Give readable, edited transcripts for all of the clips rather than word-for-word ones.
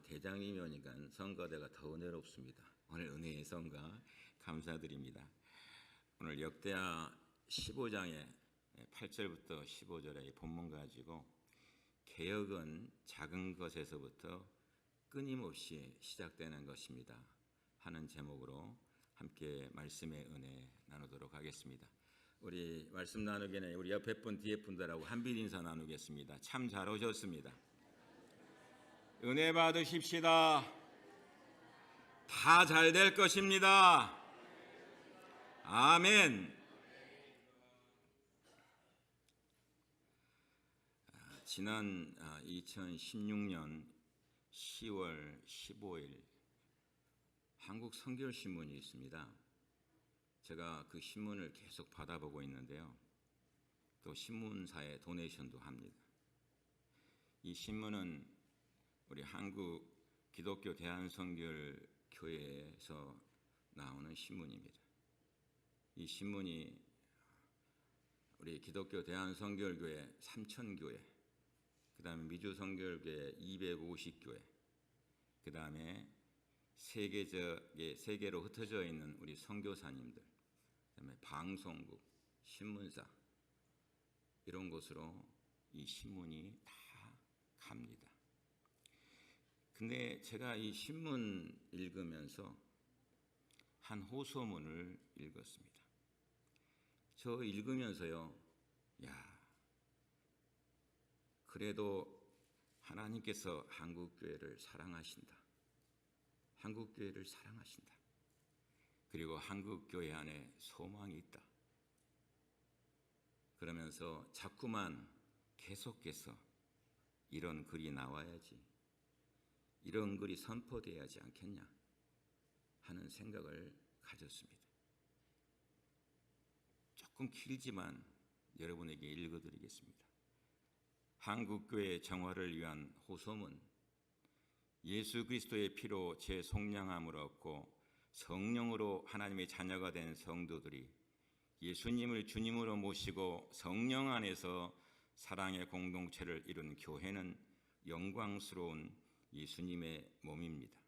대장님이 오니까 선거대가 더 은혜롭습니다. 오늘 은혜의 선거 감사드립니다. 오늘 역대하 15장의 8절부터 15절의 본문 가지고 개혁은 작은 것에서부터 끊임없이 시작되는 것입니다 하는 제목으로 함께 말씀의 은혜 나누도록 하겠습니다. 우리 말씀 나누기 전에 우리 옆에 분 뒤에 분들하고 한빛 인사 나누겠습니다. 참 잘 오셨습니다. 은혜 받으십시다. 다 잘 될 것입니다. 아멘. 지난 2016년 10월 15일 한국 성결신문이 있습니다. 제가 그 신문을 계속 받아보고 있는데요. 또 신문사에 도네이션도 합니다. 이 신문은 우리 한국 기독교 대한성결교회에서 나오는 신문입니다. 이 신문이 우리 기독교 대한성결교회 3000교회, 그 다음에 미주성결교회 250교회, 그 다음에 세계로 흩어져 있는 우리 선교사님들, 그 다음에 방송국, 신문사 이런 곳으로 이 신문이 다 갑니다. 근데 제가 이 신문 읽으면서 한 호소문을 읽었습니다. 저 읽으면서요, 그래도 하나님께서 한국교회를 사랑하신다. 한국교회를 사랑하신다. 그리고 한국교회 안에 소망이 있다. 그러면서 자꾸만 계속해서 이런 글이 나와야지, 이런 글이 선포되어야 하지 않겠냐 하는 생각을 가졌습니다. 조금 길지만 여러분에게 읽어드리겠습니다. 한국교회 정화를 위한 호소문. 예수 그리스도의 피로 재속량함을 얻고 성령으로 하나님의 자녀가 된 성도들이 예수님을 주님으로 모시고 성령 안에서 사랑의 공동체를 이룬 교회는 영광스러운 예수님의 몸입니다.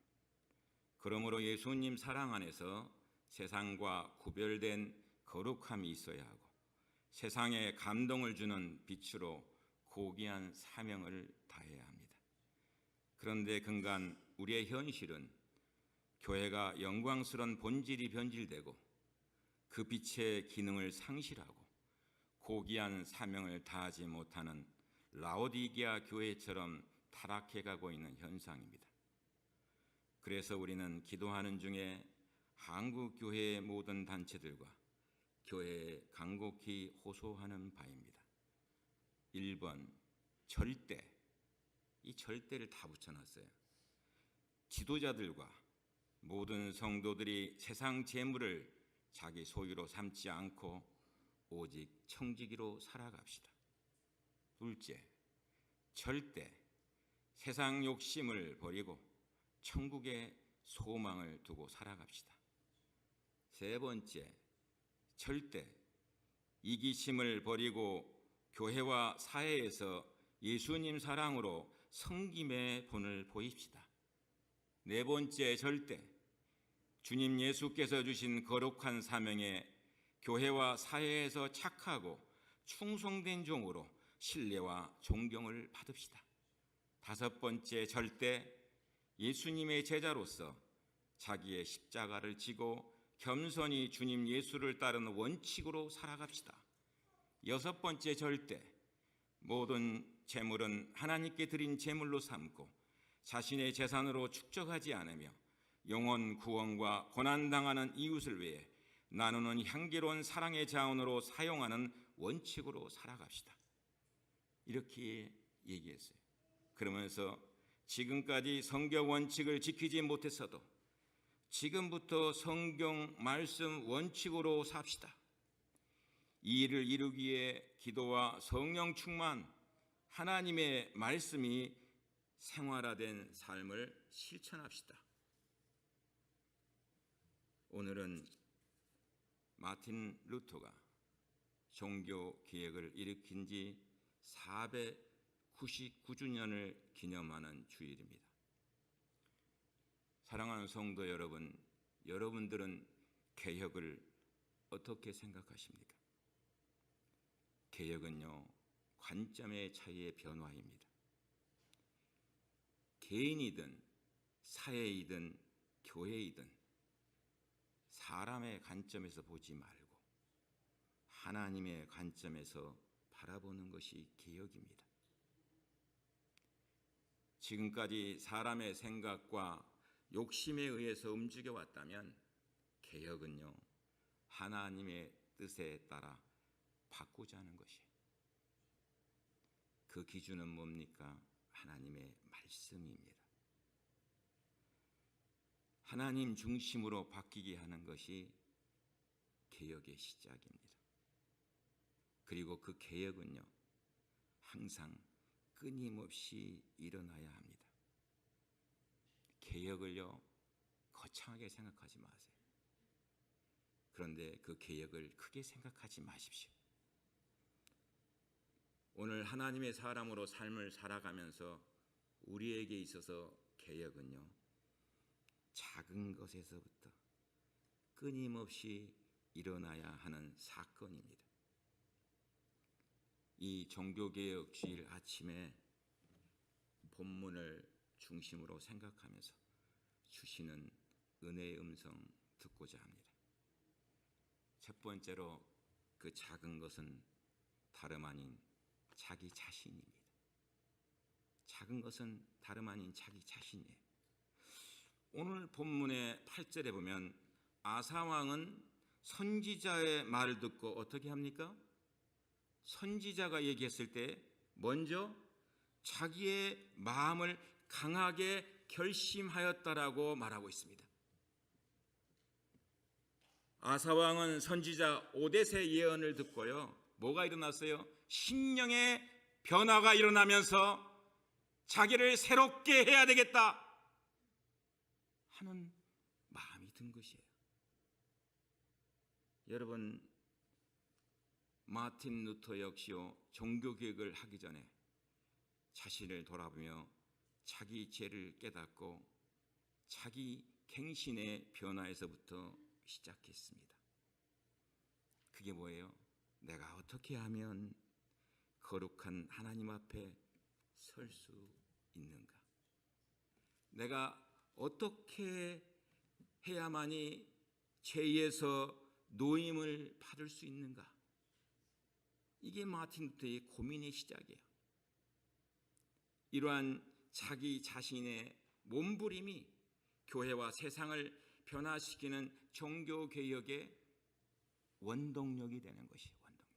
그러므로 예수님 사랑 안에서 세상과 구별된 거룩함이 있어야 하고 세상에 감동을 주는 빛으로 고귀한 사명을 다해야 합니다. 그런데 근간 우리의 현실은 교회가 영광스러운 본질이 변질되고 그 빛의 기능을 상실하고 고귀한 사명을 다하지 못하는 라오디게아 교회처럼 타락해가고 있는 현상입니다. 그래서 우리는 기도하는 중에 한국 교회의 모든 단체들과 교회에 간곡히 호소하는 바입니다. 1번, 절대. 이 절대를 다 붙여놨어요. 지도자들과 모든 성도들이 세상 재물을 자기 소유로 삼지 않고 오직 청지기로 살아갑시다. 둘째, 절대. 세상 욕심을 버리고 천국의 소망을 두고 살아갑시다. 세 번째, 절대. 이기심을 버리고 교회와 사회에서 예수님 사랑으로 섬김의 본을 보입시다. 네 번째, 절대. 주님 예수께서 주신 거룩한 사명에 교회와 사회에서 착하고 충성된 종으로 신뢰와 존경을 받읍시다. 다섯 번째, 절대. 예수님의 제자로서 자기의 십자가를 지고 겸손히 주님 예수를 따르는 원칙으로 살아갑시다. 여섯 번째, 절대. 모든 재물은 하나님께 드린 재물로 삼고 자신의 재산으로 축적하지 않으며 영혼 구원과 고난당하는 이웃을 위해 나누는 향기로운 사랑의 자원으로 사용하는 원칙으로 살아갑시다. 이렇게 얘기했어요. 그러면서 지금까지 성경 원칙을 지키지 못했어도 지금부터 성경 말씀 원칙으로 삽시다. 이 일을 이루기에 기도와 성령 충만, 하나님의 말씀이 생활화된 삶을 실천합시다. 오늘은 마틴 루터가 종교 개혁을 일으킨 지 499주년을 기념하는 주일입니다. 사랑하는 성도 여러분, 여러분들은 개혁을 어떻게 생각하십니까? 개혁은요, 관점의 차이의 변화입니다. 개인이든 사회이든 교회이든 사람의 관점에서 보지 말고 하나님의 관점에서 바라보는 것이 개혁입니다. 지금까지 사람의 생각과 욕심에 의해서 움직여 왔다면 개혁은요, 하나님의 뜻에 따라 바꾸자는 것이에요. 그 기준은 뭡니까? 하나님의 말씀입니다. 하나님 중심으로 바뀌게 하는 것이 개혁의 시작입니다. 그리고 그 개혁은요, 항상 끊임없이 일어나야 합니다. 개혁을요, 거창하게 생각하지 마세요. 그런데 그 개혁을 크게 생각하지 마십시오. 오늘 하나님의 사람으로 삶을 살아가면서 우리에게 있어서 개혁은요, 작은 것에서부터 끊임없이 일어나야 하는 사건입니다. 이 종교개혁 주일 아침에 본문을 중심으로 생각하면서 주시는 은혜의 음성 듣고자 합니다. 첫 번째로 그 작은 것은 다름 아닌 자기 자신입니다. 작은 것은 다름 아닌 자기 자신이에요. 오늘 본문의 8절에 보면 아사왕은 선지자의 말을 듣고 어떻게 합니까? 선지자가 얘기했을 때 먼저 자기의 마음을 강하게 결심하였다라고 말하고 있습니다. 아사왕은 선지자 오뎃의 예언을 듣고요, 뭐가 일어났어요? 심령의 변화가 일어나면서 자기를 새롭게 해야 되겠다 하는 마음이 든 것이에요. 여러분, 마틴 루터 역시요, 종교개혁을 하기 전에 자신을 돌아보며 자기 죄를 깨닫고 자기 갱신의 변화에서부터 시작했습니다. 그게 뭐예요? 내가 어떻게 하면 거룩한 하나님 앞에 설 수 있는가? 내가 어떻게 해야만이 죄에서 노임을 받을 수 있는가? 이게 마틴 루터의 고민의 시작이에요. 이러한 자기 자신의 몸부림이 교회와 세상을 변화시키는 종교개혁의 원동력이 되는 것이 원동력.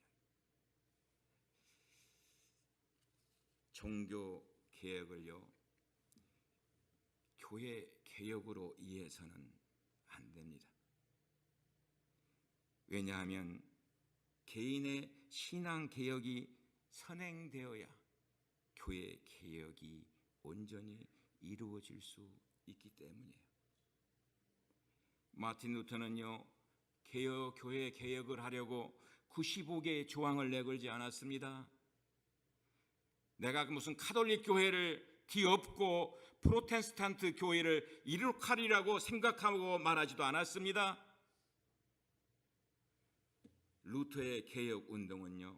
종교개혁을요, 교회 개혁으로 이해해서는 안 됩니다. 왜냐하면 개인의 신앙 개혁이 선행되어야 교회 개혁이 온전히 이루어질 수 있기 때문이에요. 마틴 루터는요, 교회 개혁을 하려고 95개의 조항을 내걸지 않았습니다. 내가 무슨 카톨릭 교회를 뒤엎고 프로테스탄트 교회를 이룩하리라고 생각하고 말하지도 않았습니다. 루터의 개혁 운동은요,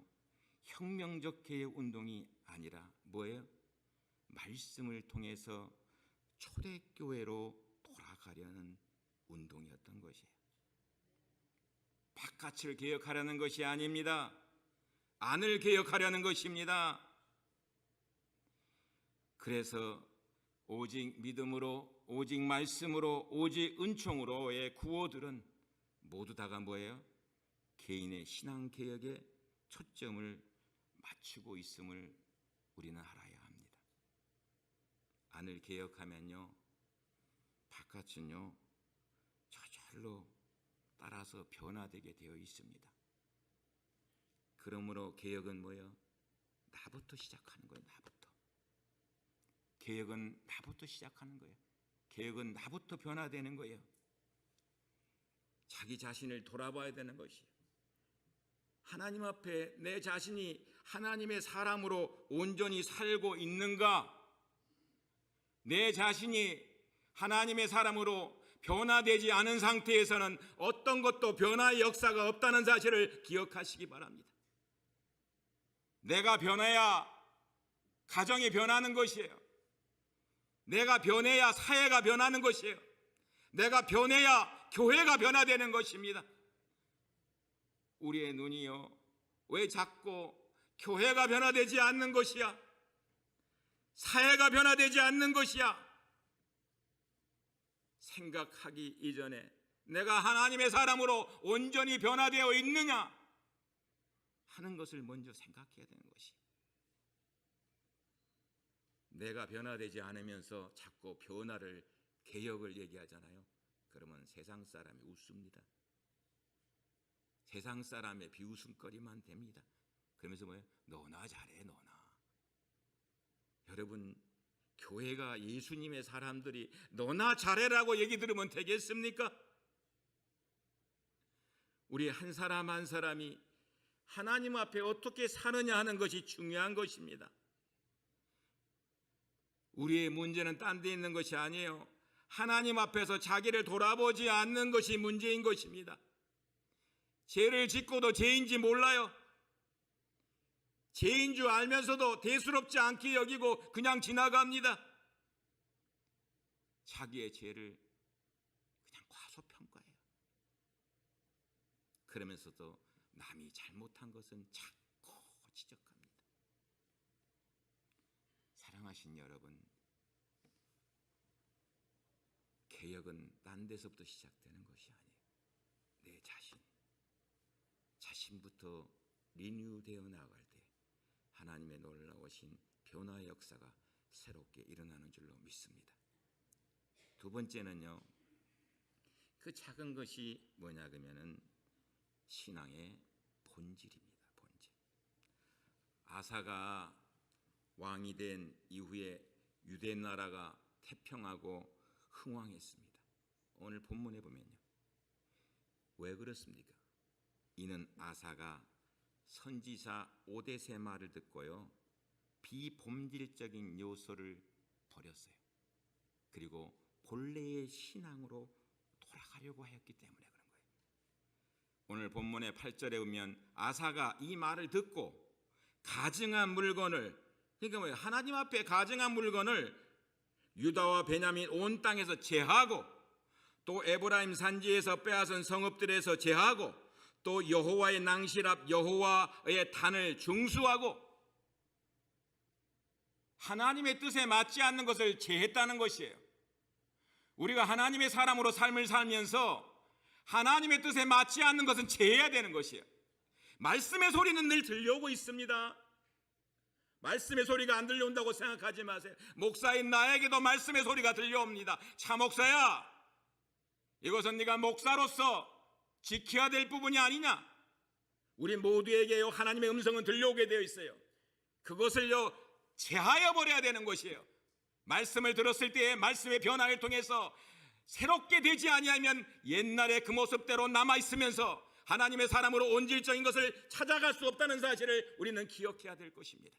혁명적 개혁 운동이 아니라 뭐예요? 말씀을 통해서 초대교회로 돌아가려는 운동이었던 것이에요. 바깥을 개혁하려는 것이 아닙니다. 안을 개혁하려는 것입니다. 그래서 오직 믿음으로, 오직 말씀으로, 오직 은총으로의 구호들은 모두 다가 뭐예요? 개인의 신앙 개혁에 초점을 맞추고 있음을 우리는 알아야 합니다. 안을 개혁하면요, 바깥은요 저절로 따라서 변화되게 되어 있습니다. 그러므로 개혁은 뭐예요? 나부터 시작하는 거예요. 나부터. 개혁은 나부터 시작하는 거예요. 개혁은 나부터 변화되는 거예요. 자기 자신을 돌아봐야 되는 것이에요. 하나님 앞에 내 자신이 하나님의 사람으로 온전히 살고 있는가? 내 자신이 하나님의 사람으로 변화되지 않은 상태에서는 어떤 것도 변화의 역사가 없다는 사실을 기억하시기 바랍니다. 내가 변해야 가정이 변하는 것이에요. 내가 변해야 사회가 변하는 것이에요. 내가 변해야 교회가 변화되는 것입니다. 우리의 눈이요, 왜 자꾸 교회가 변화되지 않는 것이야? 사회가 변화되지 않는 것이야? 생각하기 이전에 내가 하나님의 사람으로 온전히 변화되어 있느냐 하는 것을 먼저 생각해야 되는 것이. 내가 변화되지 않으면서 자꾸 변화를, 개혁을 얘기하잖아요. 그러면 세상 사람이 웃습니다. 세상 사람의 비웃음거리만 됩니다. 그러면서 뭐예요? 너나 잘해, 너나. 여러분, 교회가 예수님의 사람들이 너나 잘해라고 얘기 들으면 되겠습니까? 우리 한 사람 한 사람이 하나님 앞에 어떻게 사느냐 하는 것이 중요한 것입니다. 우리의 문제는 딴 데 있는 것이 아니에요. 하나님 앞에서 자기를 돌아보지 않는 것이 문제인 것입니다. 죄를 짓고도 죄인지 몰라요. 죄인 줄 알면서도 대수롭지 않게 여기고 그냥 지나갑니다. 자기의 죄를 그냥 과소평가해요. 그러면서도 남이 잘못한 것은 자꾸 지적합니다. 사랑하신 여러분, 개혁은 딴 데서부터 시작되는 것이 아니에요. 내 자신부터 리뉴되어 나아갈 때 하나님의 놀라우신 변화의 역사가 새롭게 일어나는 줄로 믿습니다. 두 번째는요, 그 작은 것이 뭐냐 그러면은 신앙의 본질입니다. 본질. 아사가 왕이 된 이후에 유대 나라가 태평하고 흥왕했습니다. 오늘 본문에 보면요, 왜 그렇습니까? 이는 아사가 선지자 오뎃의 말을 듣고요, 비본질적인 요소를 버렸어요. 그리고 본래의 신앙으로 돌아가려고 하였기 때문에 그런 거예요. 오늘 본문의 8절에 보면 아사가 이 말을 듣고 가증한 물건을, 그러니까 뭐예요? 하나님 앞에 가증한 물건을 유다와 베냐민 온 땅에서 제하고, 또 에브라임 산지에서 빼앗은 성읍들에서 제하고, 또 여호와의 낭실 앞 여호와의 단을 중수하고, 하나님의 뜻에 맞지 않는 것을 제했다는 것이에요. 우리가 하나님의 사람으로 삶을 살면서 하나님의 뜻에 맞지 않는 것은 제해야 되는 것이에요. 말씀의 소리는 늘 들려오고 있습니다. 말씀의 소리가 안 들려온다고 생각하지 마세요. 목사인 나에게도 말씀의 소리가 들려옵니다. 차 목사야, 이것은 네가 목사로서 지켜야 될 부분이 아니냐. 우리 모두에게요, 하나님의 음성은 들려오게 되어 있어요. 그것을요, 제하여 버려야 되는 것이에요. 말씀을 들었을 때의 말씀의 변화를 통해서 새롭게 되지 아니하면 옛날의 그 모습대로 남아있으면서 하나님의 사람으로 온질적인 것을 찾아갈 수 없다는 사실을 우리는 기억해야 될 것입니다.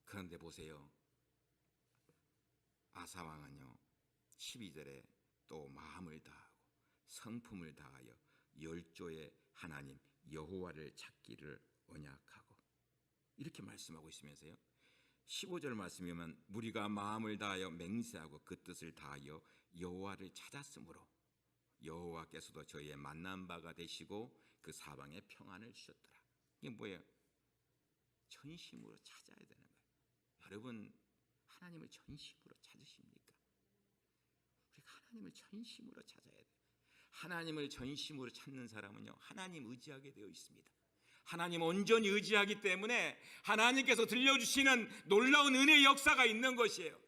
그런데 보세요, 아사왕은요 12절에 또 마음을 다하고 성품을 다하여 열조의 하나님 여호와를 찾기를 언약하고, 이렇게 말씀하고 있으면서요 15절 말씀이면 무리가 마음을 다하여 맹세하고 그 뜻을 다하여 여호와를 찾았으므로 여호와께서도 저희의 만난 바가 되시고 그 사방에 평안을 주셨더라. 이게 뭐예요? 전심으로 찾아야 되는 거예요. 여러분, 하나님을 전심으로 찾으십니까? 우리가 하나님을 전심으로 찾아야 돼요. 하나님을 전심으로 찾는 사람은요, 하나님 의지하게 되어 있습니다. 하나님 온전히 의지하기 때문에 하나님께서 들려주시는 놀라운 은혜의 역사가 있는 것이에요.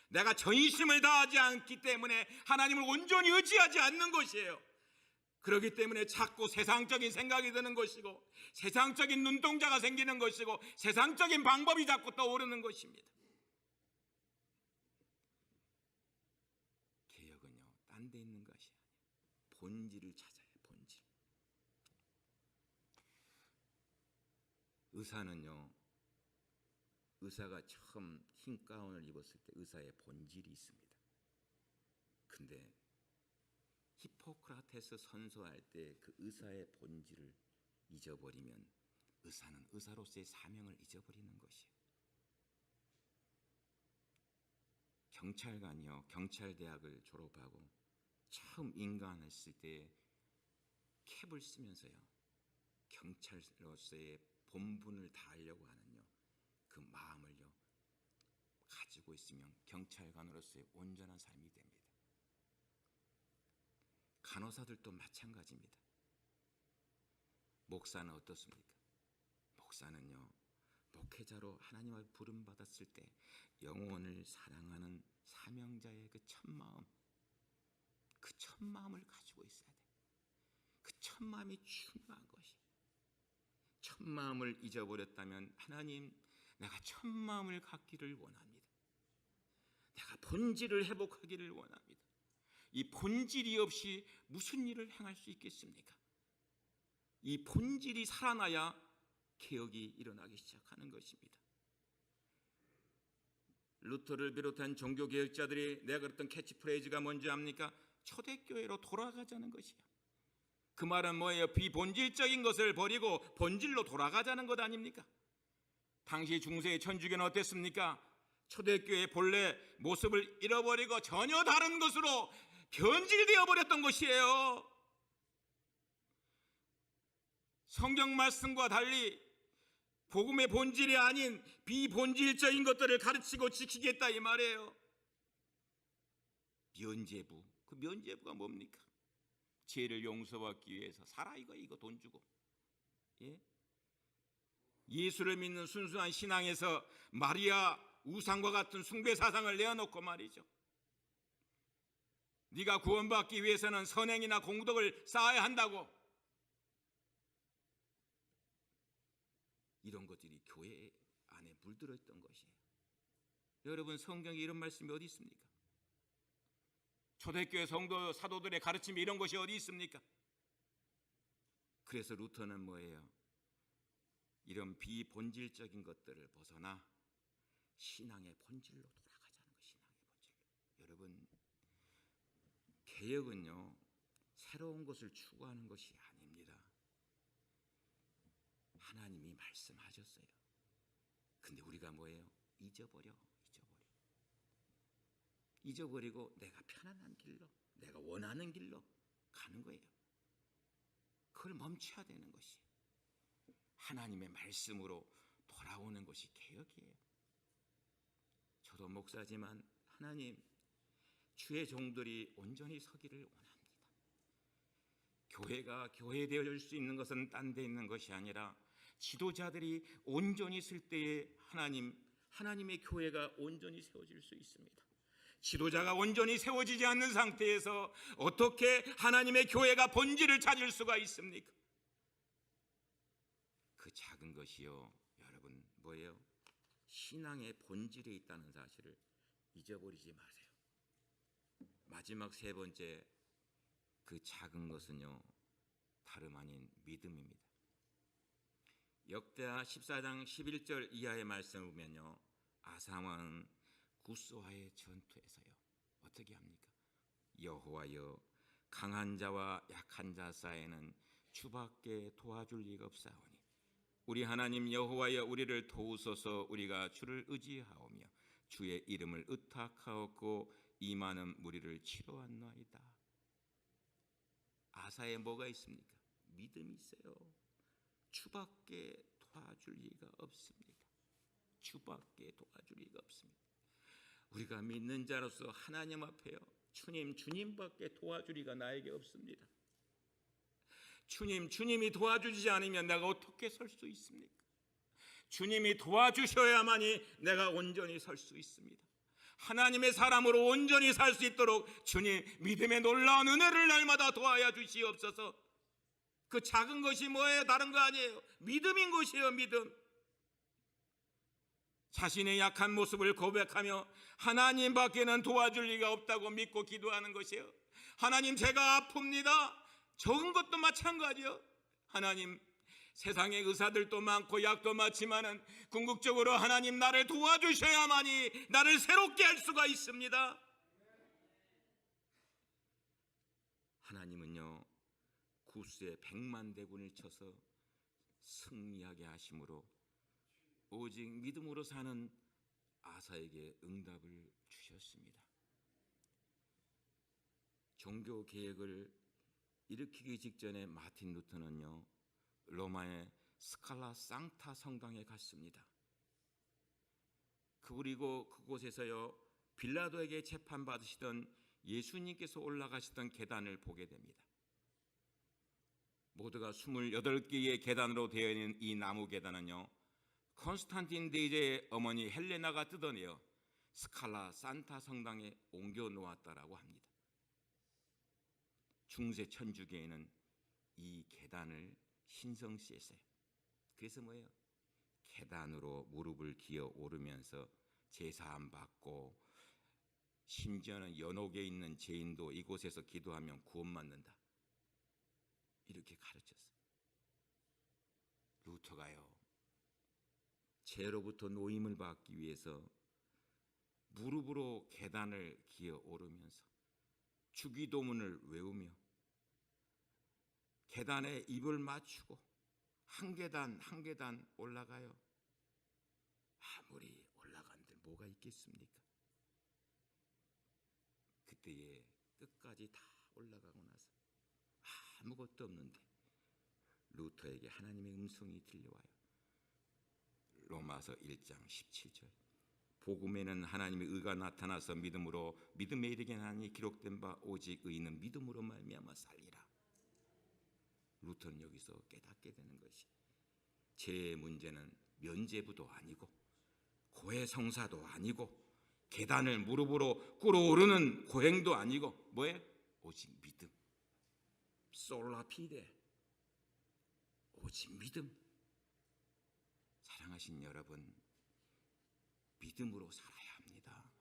내가 전심을 다하지 않기 때문에 하나님을 온전히 의지하지 않는 것이에요. 그렇기 때문에 자꾸 세상적인 생각이 드는 것이고, 세상적인 눈동자가 생기는 것이고, 세상적인 방법이 자꾸 떠오르는 것입니다. 개혁은요, 딴 데 있는 것이 아니에요. 본질을 찾아요. 본질. 의사는요, 의사가 처음 흰 가운을 입었을 때 의사의 본질이 있습니다. 근데 히포크라테스 선서할 때 그 의사의 본질을 잊어버리면 의사는 의사로서의 사명을 잊어버리는 것이에요. 경찰관이요, 경찰대학을 졸업하고 처음 인간했을 때 캡을 쓰면서요, 경찰로서의 본분을 다하려고 하는요, 그 마음을요 가지고 있으면 경찰관으로서의 온전한 삶이 됩니다. 간호사들도 마찬가지입니다. 목사는 어떻습니까? 목사는요, 목회자로 하나님 앞에 부름 받았을 때 영혼을 사랑하는 사명자의 그 첫 마음을 가지고 있어야 돼. 그 첫 마음이 중요한 것이. 첫 마음을 잊어버렸다면 하나님, 내가 첫 마음을 갖기를 원합니다. 내가 본질을 회복하기를 원합니다. 이 본질이 없이 무슨 일을 행할 수 있겠습니까? 이 본질이 살아나야 개혁이 일어나기 시작하는 것입니다. 루터를 비롯한 종교개혁자들이 내가 그랬던 캐치프레이즈가 뭔지 압니까? 초대교회로 돌아가자는 것이야. 그 말은 뭐예요? 비본질적인 것을 버리고 본질로 돌아가자는 것 아닙니까? 당시 중세의 천주교는 어땠습니까? 초대교회의 본래 모습을 잃어버리고 전혀 다른 것으로 변질되어 버렸던 것이에요. 성경 말씀과 달리 복음의 본질이 아닌 비본질적인 것들을 가르치고 지키겠다 이 말이에요. 면죄부, 그 면죄부가 뭡니까? 죄를 용서받기 위해서 살아 이거 돈 주고, 예수를 믿는 순수한 신앙에서 마리아 우상과 같은 숭배 사상을 내어놓고 말이죠. 네가 구원받기 위해서는 선행이나 공덕을 쌓아야 한다고. 이런 것들이 교회 안에 물들어 있던 것이에요. 여러분, 성경에 이런 말씀이 어디 있습니까? 초대교회 성도 사도들의 가르침이 이런 것이 어디 있습니까? 그래서 루터는 뭐예요? 이런 비본질적인 것들을 벗어나 신앙의 본질로 돌아가자는 것. 신앙의 본질로. 여러분, 개혁은요, 새로운 것을 추구하는 것이 아닙니다. 하나님이 말씀하셨어요. 근데 우리가 뭐예요? 잊어버리고 내가 편안한 길로, 내가 원하는 길로 가는 거예요. 그걸 멈춰야 되는 것이 하나님의 말씀으로 돌아오는 것이 개혁이에요. 저도 목사지만 하나님, 주의 종들이 온전히 서기를 원합니다. 교회가 교회되어질 수 있는 것은 딴 데 있는 것이 아니라 지도자들이 온전히 있을 때에 하나님의 교회가 온전히 세워질 수 있습니다. 지도자가 온전히 세워지지 않는 상태에서 어떻게 하나님의 교회가 본질을 찾을 수가 있습니까? 그 작은 것이요, 여러분, 뭐예요? 신앙의 본질에 있다는 사실을 잊어버리지 마세요. 마지막 세 번째, 그 작은 것은요, 다름 아닌 믿음입니다. 역대하 14장 11절 이하의 말씀을 보면요, 아사왕은 구스와의 전투에서요 어떻게 합니까? 여호와여, 강한 자와 약한 자 사이에는 주밖에 도와줄 리가 없사오니 우리 하나님 여호와여, 우리를 도우소서. 우리가 주를 의지하오며 주의 이름을 의탁하였고 이 많은 무리를 치료하나이다. 아사에 뭐가 있습니까? 믿음이 있어요. 주밖에 도와줄 리가 없습니다. 주밖에 도와줄 리가 없습니다. 우리가 믿는 자로서 하나님 앞에요, 주님밖에 도와줄 리가 나에게 없습니다. 주님이 도와주지 않으면 내가 어떻게 설 수 있습니까? 주님이 도와주셔야만이 내가 온전히 설 수 있습니다. 하나님의 사람으로 온전히 살 수 있도록 주님, 믿음의 놀라운 은혜를 날마다 도와야 주시옵소서. 그 작은 것이 뭐예요? 다른 거 아니에요. 믿음인 것이에요. 믿음. 자신의 약한 모습을 고백하며 하나님 밖에는 도와줄 리가 없다고 믿고 기도하는 것이에요. 하나님, 제가 아픕니다. 적은 것도 마찬가지요. 하나님, 세상의 의사들도 많고 약도 많지만은 궁극적으로 하나님 나를 도와주셔야만이 나를 새롭게 할 수가 있습니다. 하나님은요, 구스에 100만 대군을 쳐서 승리하게 하심으로 오직 믿음으로 사는 아사에게 응답을 주셨습니다. 종교 개혁을 일으키기 직전에 마틴 루터는요, 로마의 스칼라 상타 성당에 갔습니다. 그리고 그곳에서요, 빌라도에게 재판받으시던 예수님께서 올라가시던 계단을 보게 됩니다. 모두가 28개의 계단으로 되어 있는 이 나무 계단은요, 콘스탄틴 대제의 어머니 헬레나가 뜯어내어 스칼라 산타 성당에 옮겨 놓았다라고 합니다. 중세 천주교에는 이 계단을 신성시했어요. 그래서 뭐예요? 계단으로 무릎을 기어 오르면서 제사함 받고, 심지어는 연옥에 있는 죄인도 이곳에서 기도하면 구원받는다, 이렇게 가르쳤어요. 루터가요, 죄로부터 노임을 받기 위해서 무릎으로 계단을 기어 오르면서 주기도문을 외우며 계단에 입을 맞추고 한 계단 한 계단 올라가요. 아무리 올라간들 뭐가 있겠습니까? 그때에 끝까지 다 올라가고 나서 아무것도 없는데 루터에게 하나님의 음성이 들려와요. 로마서 1장 17절, 복음에는 하나님의 의가 나타나서 믿음으로 믿음에 이르게 하니 기록된 바 오직 의인은 믿음으로 말미암아 살리라. 루터는 여기서 깨닫게 되는 것이, 죄의 문제는 면죄부도 아니고 고해성사도 아니고 계단을 무릎으로 꿇어오르는 고행도 아니고 뭐예요? 오직 믿음. 솔라 피데, 오직 믿음. 사랑하신 여러분, 믿음으로 살아야 합니다.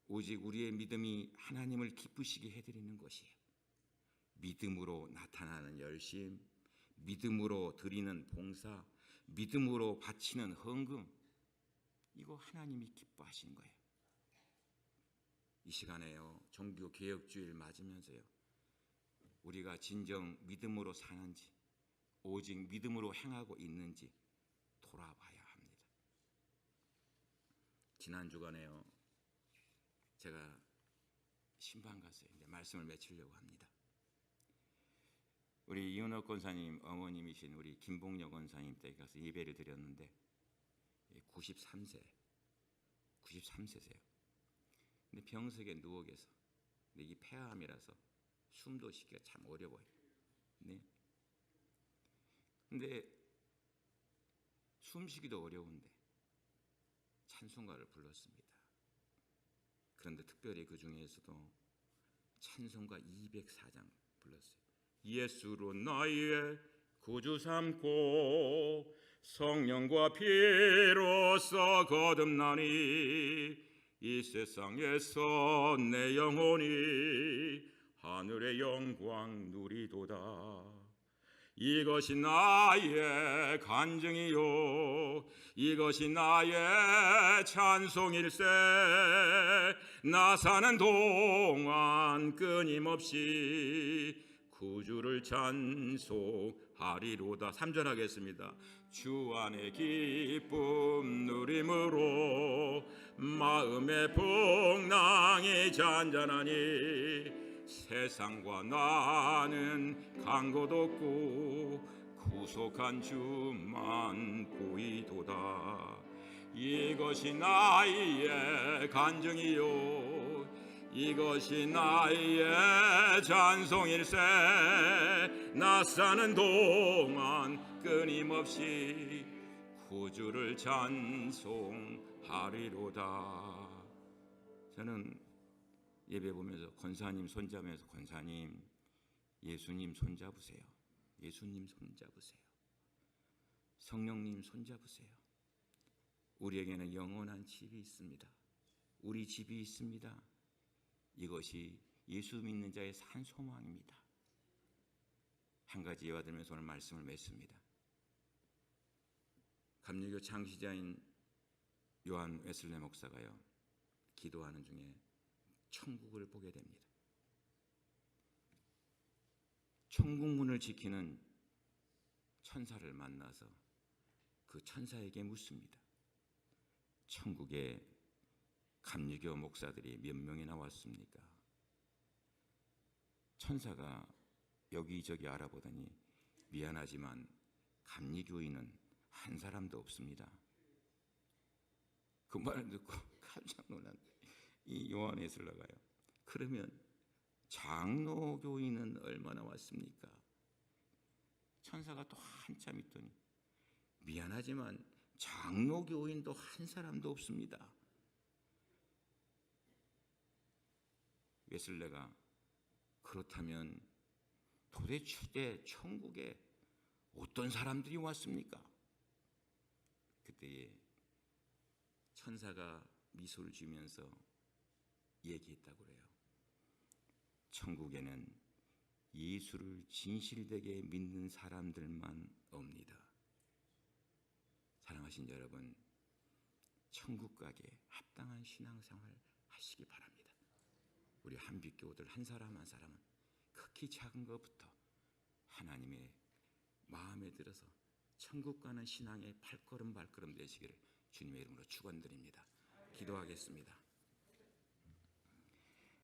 오직 우리의 믿음이 하나님을 기쁘시게 해드리는 것이에요. 믿음으로 나타나는 열심, 믿음으로 드리는 봉사, 믿음으로 바치는 헌금, 이거 하나님이 기뻐하시는 거예요. 이 시간에요, 종교 개혁주의를 맞으면서요, 우리가 진정 믿음으로 사는지, 오직 믿음으로 행하고 있는지 돌아봐야 합니다. 지난 주간에요, 제가 신방 갔어요. 이제 말씀을 맺히려고 합니다. 우리 이은옥 권사님 어머님이신 우리 김봉녀 권사님 댁에 가서 예배를 드렸는데 93세세요. 근데 병석에 누워 계서, 근데 이 폐암이라서 숨도 쉬기가 참 어려워요. 네. 근데 숨쉬기도 어려운데 찬송가를 불렀습니다. 그런데 특별히 그 중에서도 찬송가 204장 불렀어요. 예수로 나의 구주 삼고 성령과 피로써 거듭나니 이 세상에서 내 영혼이 하늘의 영광 누리도다. 이것이 나의 간증이요, 이것이 나의 찬송일세. 나 사는 동안 끊임없이 구주를 찬송하리로다. 3절 하겠습니다. 주 안의 기쁨 누림으로 마음의 풍랑이 잔잔하니 세상과 나는 간 것 없고 구속한 주만 보이도다. 이것이 나의 간증이요, 이것이 나의 찬송일세. 나 사는 동안 끊임없이 구주를 찬송하리로다. 저는 예배 보면서 권사님 손잡으면서, 권사님 예수님 손잡으세요, 예수님 손잡으세요, 성령님 손잡으세요. 우리에게는 영원한 집이 있습니다. 우리 집이 있습니다. 이것이 예수 믿는 자의 산 소망입니다. 한 가지 예화 들면서 오늘 말씀을 맺습니다. 감리교 창시자인 요한 웨슬레 목사가요, 기도하는 중에 천국을 보게 됩니다. 천국문을 지키는 천사를 만나서 그 천사에게 묻습니다. 천국에 감리교 목사들이 몇 명이나 왔습니까? 천사가 여기저기 알아보더니 미안하지만 감리교인은 한 사람도 없습니다. 그 말을 듣고 깜짝 놀란 이 요한 웨슬레가요, 그러면 장로교인은 얼마나 왔습니까? 천사가 또 한참 있더니 미안하지만 장로교인도 한 사람도 없습니다. 웨슬레가 그렇다면 도대체 천국에 어떤 사람들이 왔습니까? 그때에 천사가 미소를 지으면서 얘기했다고 그래요. 천국에는 예수를 진실되게 믿는 사람들만 옵니다. 사랑하신 여러분, 천국 가기에 합당한 신앙생활 하시기 바랍니다. 우리 한빛교우들 한 사람 한 사람은 극히 작은 것부터 하나님의 마음에 들어서 천국 가는 신앙의 발걸음 되시기를 주님의 이름으로 축원드립니다. 기도하겠습니다.